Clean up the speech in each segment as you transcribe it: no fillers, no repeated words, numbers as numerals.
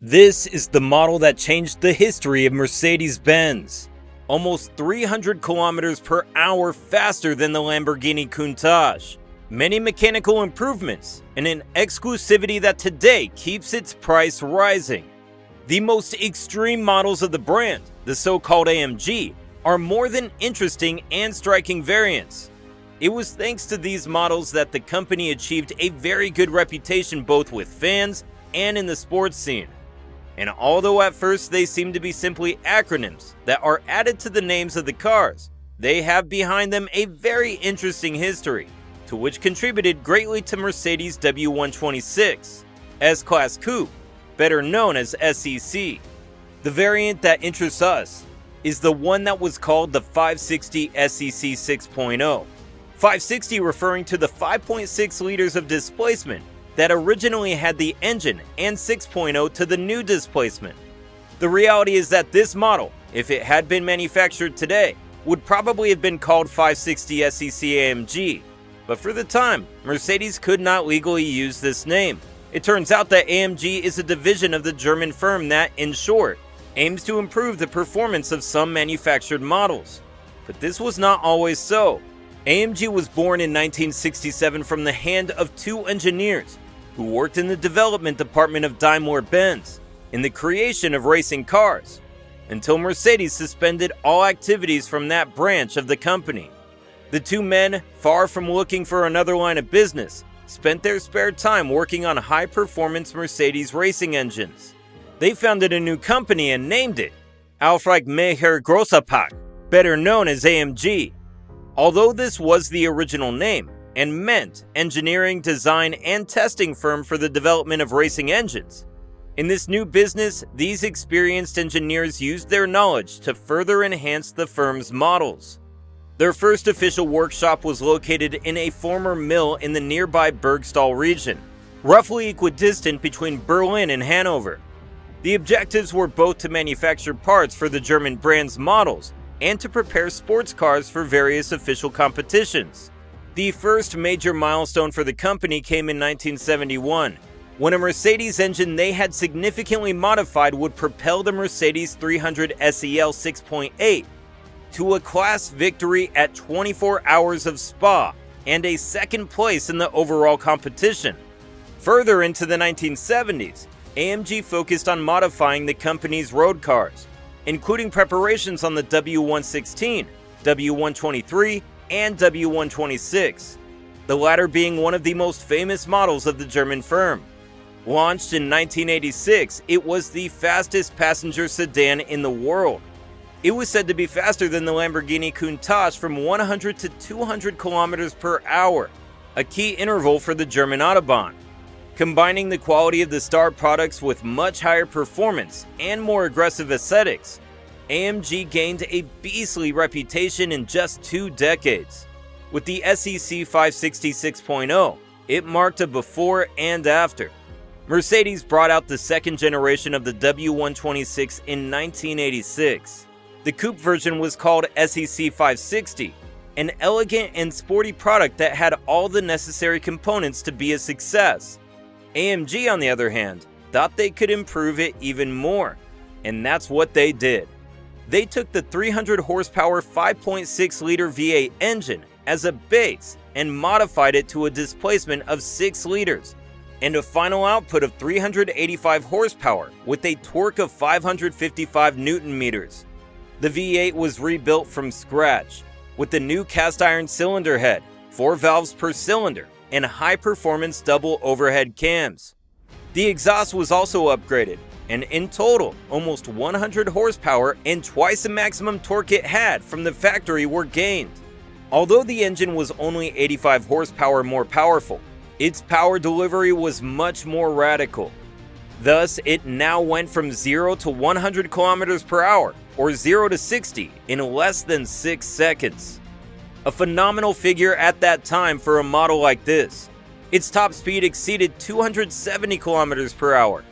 This is the model that changed the history of Mercedes Benz. Almost 300 kilometers per hour faster than the Lamborghini Countach. Many mechanical improvements, and an exclusivity that today keeps its price rising. The most extreme models of the brand, the so-called AMG, are more than interesting and striking variants. It was thanks to these models that the company achieved a very good reputation both with fans and in the sports scene. And although at first they seem to be simply acronyms that are added to the names of the cars, they have behind them a very interesting history, to which contributed greatly to Mercedes W126, S-Class Coupe, better known as SEC. The variant that interests us is the one that was called the 560 SEC 6.0. 560 referring to the 5.6 liters of displacement that originally had the engine, and 6.0 to the new displacement. The reality is that this model, if it had been manufactured today, would probably have been called 560 SEC AMG, but for the time, Mercedes could not legally use this name. It turns out that AMG is a division of the German firm that, in short, aims to improve the performance of some manufactured models. But this was not always so. AMG was born in 1967 from the hand of two engineers who worked in the development department of Daimler-Benz in the creation of racing cars, until Mercedes suspended all activities from that branch of the company. The two men, far from looking for another line of business, spent their spare time working on high-performance Mercedes racing engines. They founded a new company and named it Auftragmacher Großpack, better known as AMG. Although this was the original name, and meant engineering, design, and testing firm for the development of racing engines, in this new business, these experienced engineers used their knowledge to further enhance the firm's models. Their first official workshop was located in a former mill in the nearby Bergstall region, roughly equidistant between Berlin and Hanover. The objectives were both to manufacture parts for the German brand's models and to prepare sports cars for various official competitions. The first major milestone for the company came in 1971, when a Mercedes engine they had significantly modified would propel the Mercedes 300 SEL 6.8 to a class victory at 24 Hours of Spa and a second place in the overall competition. Further into the 1970s, AMG focused on modifying the company's road cars, including preparations on the W116, W123, and W126, the latter being one of the most famous models of the German firm. Launched in 1986, it was the fastest passenger sedan in the world. It was said to be faster than the Lamborghini Countach from 100 to 200 kilometers per hour, a key interval for the German Autobahn. Combining the quality of the star products with much higher performance and more aggressive aesthetics, AMG gained a beastly reputation in just 2 decades. With the SEC 560 6.0, it marked a before and after. Mercedes brought out the second generation of the W126 in 1986. The coupe version was called SEC 560, an elegant and sporty product that had all the necessary components to be a success. AMG, on the other hand, thought they could improve it even more, and that's what they did. They took the 300 horsepower 5.6-liter V8 engine as a base and modified it to a displacement of 6 liters and a final output of 385 horsepower with a torque of 555 Newton meters. The V8 was rebuilt from scratch with the new cast iron cylinder head, 4 valves per cylinder, and high-performance double overhead cams. The exhaust was also upgraded, and in total, almost 100 horsepower and twice the maximum torque it had from the factory were gained. Although the engine was only 85 horsepower more powerful, its power delivery was much more radical. Thus, it now went from 0 to 100 kilometers per hour, or 0 to 60, in less than 6 seconds. A phenomenal figure at that time for a model like this. Its top speed exceeded 270 kilometers per hour,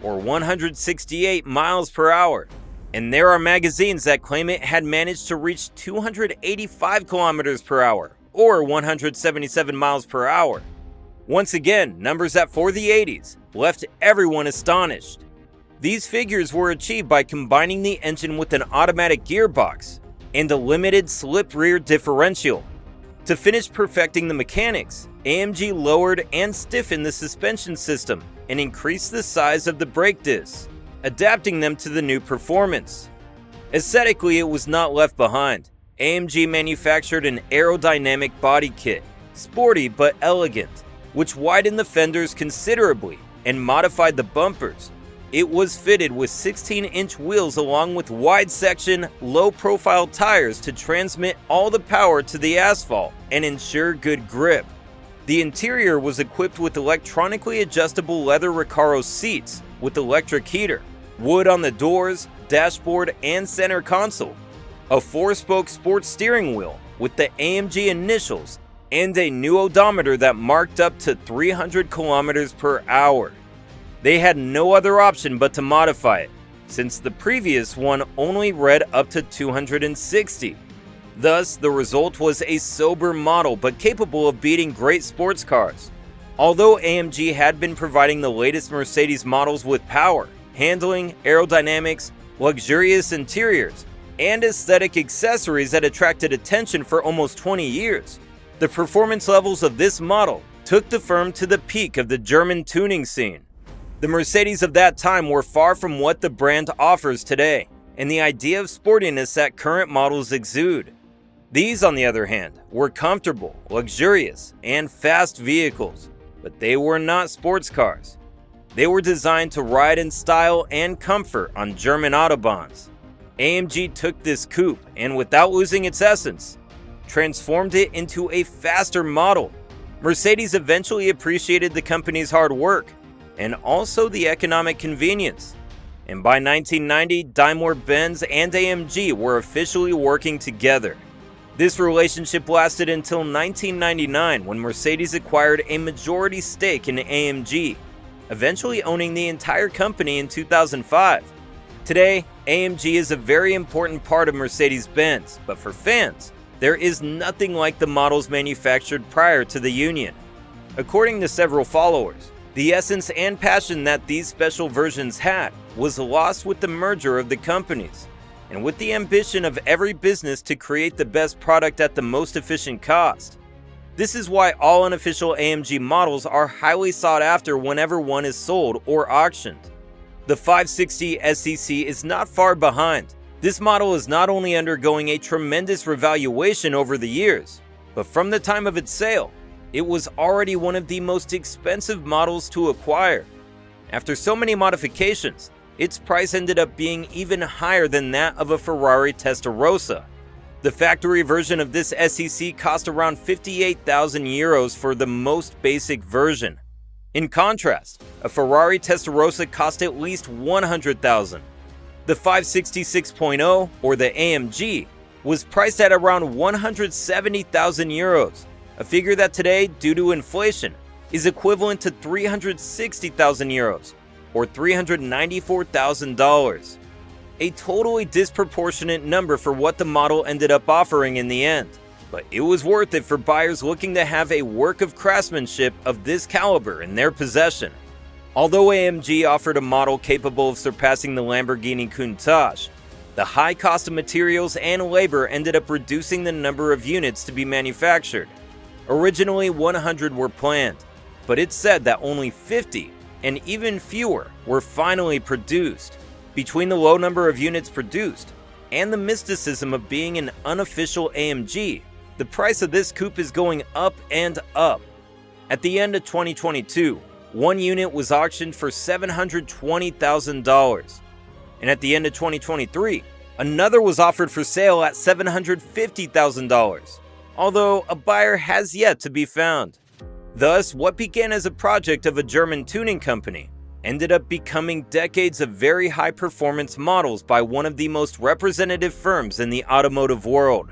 or 168 miles per hour, and there are magazines that claim it had managed to reach 285 kilometers per hour, or 177 miles per hour. Once again, numbers that for the 80s left everyone astonished. These figures were achieved by combining the engine with an automatic gearbox and a limited slip rear differential. To finish perfecting the mechanics, AMG lowered and stiffened the suspension system and increased the size of the brake discs, adapting them to the new performance. Aesthetically, it was not left behind. AMG manufactured an aerodynamic body kit, sporty but elegant, which widened the fenders considerably and modified the bumpers. It was fitted with 16-inch wheels along with wide-section, low-profile tires to transmit all the power to the asphalt and ensure good grip. The interior was equipped with electronically adjustable leather Recaro seats with electric heater, wood on the doors, dashboard, and center console, a 4-spoke sports steering wheel with the AMG initials, and a new odometer that marked up to 300 kilometers per hour. They had no other option but to modify it, since the previous one only read up to 260. Thus, the result was a sober model but capable of beating great sports cars. Although AMG had been providing the latest Mercedes models with power, handling, aerodynamics, luxurious interiors, and aesthetic accessories that attracted attention for almost 20 years, the performance levels of this model took the firm to the peak of the German tuning scene. The Mercedes of that time were far from what the brand offers today, and the idea of sportiness that current models exude. These, on the other hand, were comfortable, luxurious, and fast vehicles, but they were not sports cars. They were designed to ride in style and comfort on German autobahns. AMG took this coupe and, without losing its essence, transformed it into a faster model. Mercedes eventually appreciated the company's hard work and also the economic convenience. And by 1990, Daimler-Benz and AMG were officially working together. This relationship lasted until 1999 when Mercedes acquired a majority stake in AMG, eventually owning the entire company in 2005. Today, AMG is a very important part of Mercedes Benz, but for fans, there is nothing like the models manufactured prior to the union. According to several followers, the essence and passion that these special versions had was lost with the merger of the companies, and with the ambition of every business to create the best product at the most efficient cost. This is why all unofficial AMG models are highly sought after whenever one is sold or auctioned. The 560 SEC is not far behind. This model is not only undergoing a tremendous revaluation over the years, but from the time of its sale, it was already one of the most expensive models to acquire. After so many modifications, its price ended up being even higher than that of a Ferrari Testarossa. The factory version of this SEC cost around 58,000 euros for the most basic version. In contrast, a Ferrari Testarossa cost at least 100,000. The 566.0, or the AMG, was priced at around 170,000 euros, a figure that today, due to inflation, is equivalent to 360,000 euros, or $394,000. A totally disproportionate number for what the model ended up offering in the end, but it was worth it for buyers looking to have a work of craftsmanship of this caliber in their possession. Although AMG offered a model capable of surpassing the Lamborghini Countach, the high cost of materials and labor ended up reducing the number of units to be manufactured. Originally 100 were planned, but it's said that only 50 and even fewer were finally produced. Between the low number of units produced and the mysticism of being an unofficial AMG, the price of this coupe is going up and up. At the end of 2022, one unit was auctioned for $720,000. And at the end of 2023, another was offered for sale at $750,000, although a buyer has yet to be found. Thus, what began as a project of a German tuning company ended up becoming decades of very high performance models by one of the most representative firms in the automotive world.